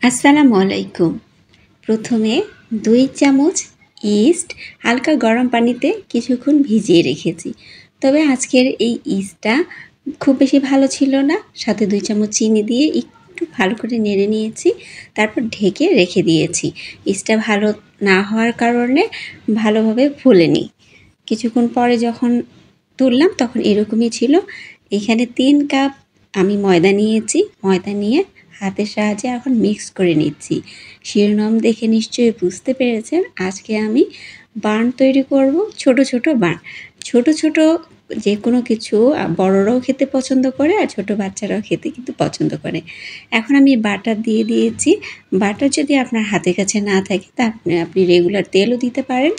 আসসালামু আলাইকুম। প্রথমে ২ চামচ ইস্ট হালকা গরম পানিতে কিছুক্ষণ ভিজিয়ে রেখেছি। তবে আজকের এই ইস্টটা খুব বেশি ভালো ছিল না। সাথে ২ চামচ চিনি দিয়ে একটু ভালো করে নেড়ে নিয়েছি। তারপর ঢেকে রেখে দিয়েছি। ইস্টটা ভালো না হওয়ার কারণে ভালোভাবে ফুলেনি। কিছুক্ষণ পরে যখন তুললাম তখন এরকমই ছিল। এখানে ৩ কাপ আমি ময়দা নিয়েছি। ময়দা নিয়ে হাতের সাহায্যে এখন মিক্স করে নিচ্ছি। শিরোনাম দেখে নিশ্চয়ই বুঝতে পেরেছেন আজকে আমি বান তৈরি করব, ছোট ছোট বান। ছোট ছোট যে কোনো কিছু বড়রাও খেতে পছন্দ করে আর ছোট বাচ্চারাও খেতে কিন্তু পছন্দ করে। এখন আমি বাটার দিয়ে দিয়েছি। বাটার যদি আপনার হাতের কাছে না থাকে তা আপনি রেগুলার তেলও দিতে পারেন।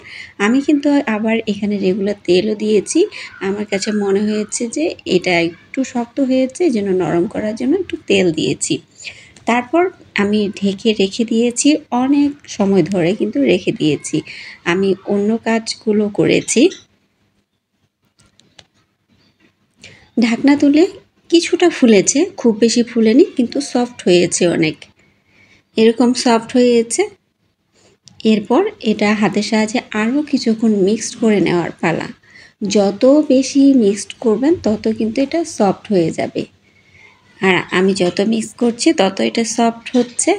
আমি কিন্তু আবার এখানে রেগুলার তেলও দিয়েছি। আমার কাছে মনে হয়েছে যে এটা একটু শক্ত হয়েছে, এজন্য নরম করার জন্য একটু তেল দিয়েছি। তারপর আমি ঢেকে রেখে দিয়েছি, অনেক সময় ধরে কিন্তু রেখে দিয়েছি। আমি অন্য কাজগুলো করেছি। ঢাকনা তুলে কিছুটা ফুলেছে, খুব বেশি ফুলেনি, কিন্তু সফট হয়েছে অনেক। এরকম সফট হয়েছে। এরপর এটা হাতের সাহায্যে আরও কিছুক্ষণ মিক্সড করে নেওয়ার পালা। যত বেশি মিক্সড করবেন তত কিন্তু এটা সফট হয়ে যাবে। আর আমি যত মিক্স করছি তত এটা সফট হচ্ছে।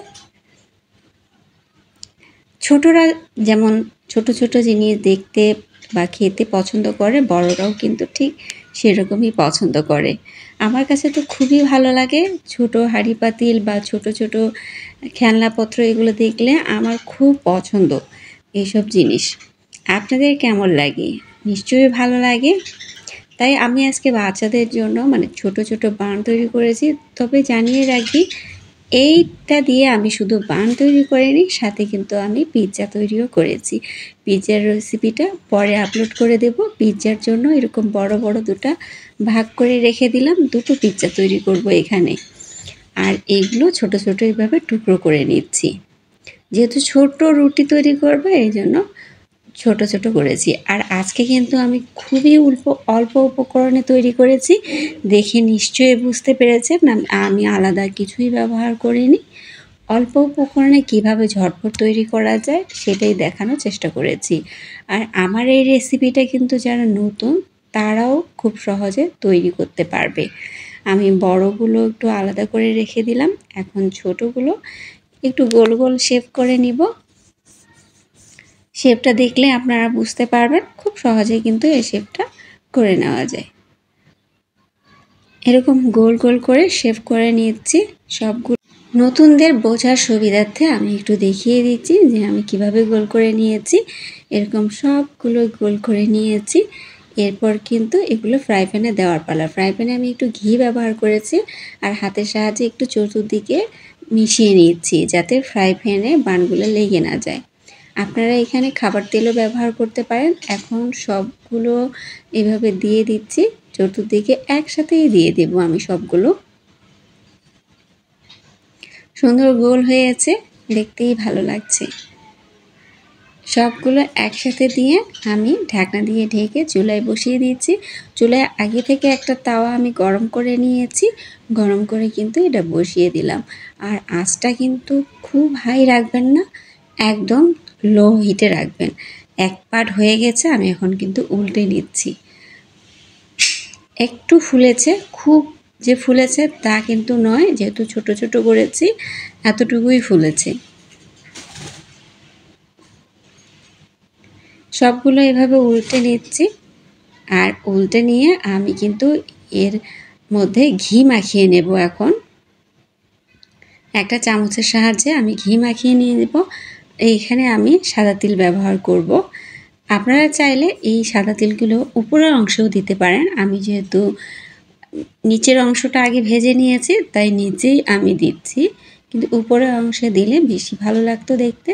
ছোটরা যেমন ছোট ছোট জিনিস দেখতে বা খেতে পছন্দ করে, বড়রাও কিন্তু ঠিক সেরকমই পছন্দ করে। আমার কাছে তো খুবই ভালো লাগে ছোট হাঁড়ি পাতিল বা ছোট ছোট খেলনাপত্র, এগুলো দেখলে আমার খুব পছন্দ এইসব জিনিস। আপনাদের কেমন লাগে? নিশ্চয়ই ভালো লাগে। তাই আমি আজকে বাচ্চাদের জন্য ছোট ছোট বান তৈরি করেছি। তবে জানিয়ে রাখি, এইটা দিয়ে আমি শুধু বান তৈরি করিনি, সাথে কিন্তু আমি পিৎজা তৈরিও করেছি। পিৎজার রেসিপিটা পরে আপলোড করে দেব। পিৎজার জন্য এরকম বড় বড় 2টা ভাগ করে রেখে দিলাম। 2টো পিৎজা তৈরি করব এখানে। আর এইগুলো ছোট ছোট এইভাবে টুকরো করে নিচ্ছি। যেহেতু ছোট রুটি তৈরি করবো এই জন্য ছোট ছোট করেছি। আর আজকে কিন্তু আমি খুবই অল্প উপকরণে তৈরি করেছি। দেখে নিশ্চয়ই বুঝতে পেরেছেন আমি আলাদা কিছুই ব্যবহার করিনি। অল্প উপকরণে কিভাবে ঝটপট তৈরি করা যায় সেটাই দেখানোর চেষ্টা করেছি। আর আমার এই রেসিপিটা কিন্তু যারা নতুন তারাও খুব সহজে তৈরি করতে পারবে। আমি বড়গুলো একটু আলাদা করে রেখে দিলাম। এখন ছোটগুলো একটু গোল গোল শেপ করে নিব। শেপটা দেখলে আপনারা বুঝতে পারবেন খুব সহজেই কিন্তু এই শেপটা করে নেওয়া যায়। এরকম গোল গোল করে শেপ করে নিচ্ছি সবগুলো। নতুনদের বোঝার সুবিধার্থে আমি একটু দেখিয়ে দিচ্ছি যে আমি কিভাবে গোল করে নিয়েছি। এরকম সবগুলো গোল করে নিয়েছি। এরপর কিন্তু এগুলো ফ্রাই প্যানে দেওয়ার পালা। ফ্রাই প্যানে আমি একটু ঘি ব্যবহার করেছি আর হাতের সাহায্যে একটু চতুর্দিকে মিশিয়ে নিচ্ছি যাতে ফ্রাই প্যানে বানগুলো লেগে না যায়। আপনারা এখানে খাবার তেলও ব্যবহার করতে পারেন। এখন সবগুলো এভাবে দিয়ে দিচ্ছি, চতুর্দিকে একসাথেই দিয়ে দেব আমি সবগুলো। সুন্দর গোল হয়েছে, দেখতেই ভালো লাগছে। সবগুলো একসাথে দিয়ে আমি ঢাকনা দিয়ে ঢেকে চুলায় বসিয়ে দিচ্ছি। চুলায় আগে থেকে একটা তাওয়া আমি গরম করে নিয়েছি। গরম করে কিন্তু এটা বসিয়ে দিলাম। আর আঁচটা কিন্তু খুব হাই রাখবেন না, একদম লো হিটে রাখবেন। এক পাট হয়ে গেছে, আমি এখন কিন্তু উল্টে নিচ্ছি। একটু ফুলেছে, খুব যে ফুলেছে তা কিন্তু নয়, যেহেতু ছোট ছোট করেছি এতটুকুই ফুলেছে। সবগুলো এভাবে উল্টে নিচ্ছি। আর উল্টে নিয়ে আমি কিন্তু এর মধ্যে ঘি মাখিয়ে নেব। এখন একটা চামচের সাহায্যে আমি ঘি মাখিয়ে নিয়ে নেব। এইখানে আমি সাদা তিল ব্যবহার করব। আপনারা চাইলে এই সাদা তিলগুলো উপরের অংশেও দিতে পারেন। আমি যেহেতু নিচের অংশটা আগে ভেজে নিয়েছি তাই নিচেই আমি দিচ্ছি, কিন্তু উপরের অংশে দিলে বেশি ভালো লাগতো দেখতে।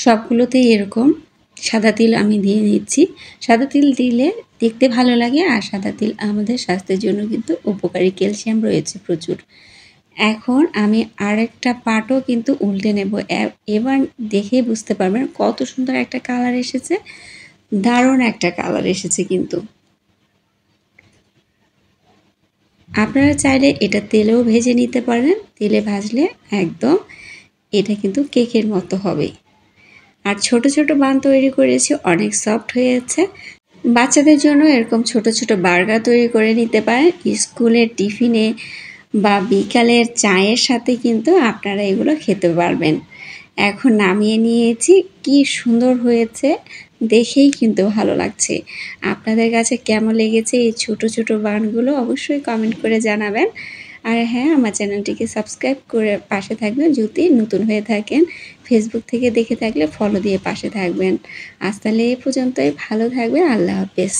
সবগুলোতেই এরকম সাদা তিল আমি দিয়ে নিচ্ছি। সাদা তিল দিলে দেখতে ভালো লাগে আর সাদা তিল আমাদের স্বাস্থ্যের জন্য কিন্তু উপকারী, ক্যালসিয়াম রয়েছে প্রচুর। এখন আমি আরেকটা পাটও কিন্তু উল্টে নেব। এবার দেখেই বুঝতে পারবেন কত সুন্দর একটা কালার এসেছে, দারুণ একটা কালার এসেছে কিন্তু। আপনারা চাইলে এটা তেলেও ভেজে নিতে পারেন। তেলে ভাজলে একদম এটা কিন্তু কেকের মতো হবে। আর ছোট ছোট বান তৈরি করেছি, অনেক সফট হয়েছে। বাচ্চাদের জন্য এরকম ছোট ছোট বার্গার তৈরি করে নিতে পারেন। স্কুলের টিফিনে বা বিকালের চায়ের সাথে কিন্তু আপনারা এগুলো খেতে পারবেন। এখন নামিয়ে নিয়েছি, কি সুন্দর হয়েছে, দেখেই কিন্তু ভালো লাগছে। আপনাদের কাছে কেমন লেগেছে এই ছোট ছোট বানগুলো অবশ্যই কমেন্ট করে জানাবেন। আর হ্যাঁ, আমার চ্যানেলটিকে সাবস্ক্রাইব করে পাশে থাকবেন। যদি নতুন হয়ে থাকেন, ফেসবুক থেকে দেখে থাকলে ফলো দিয়ে পাশে থাকবেন। আজ তাহলে এ পর্যন্তই, ভালো থাকবেন। আল্লাহ হাফেজ।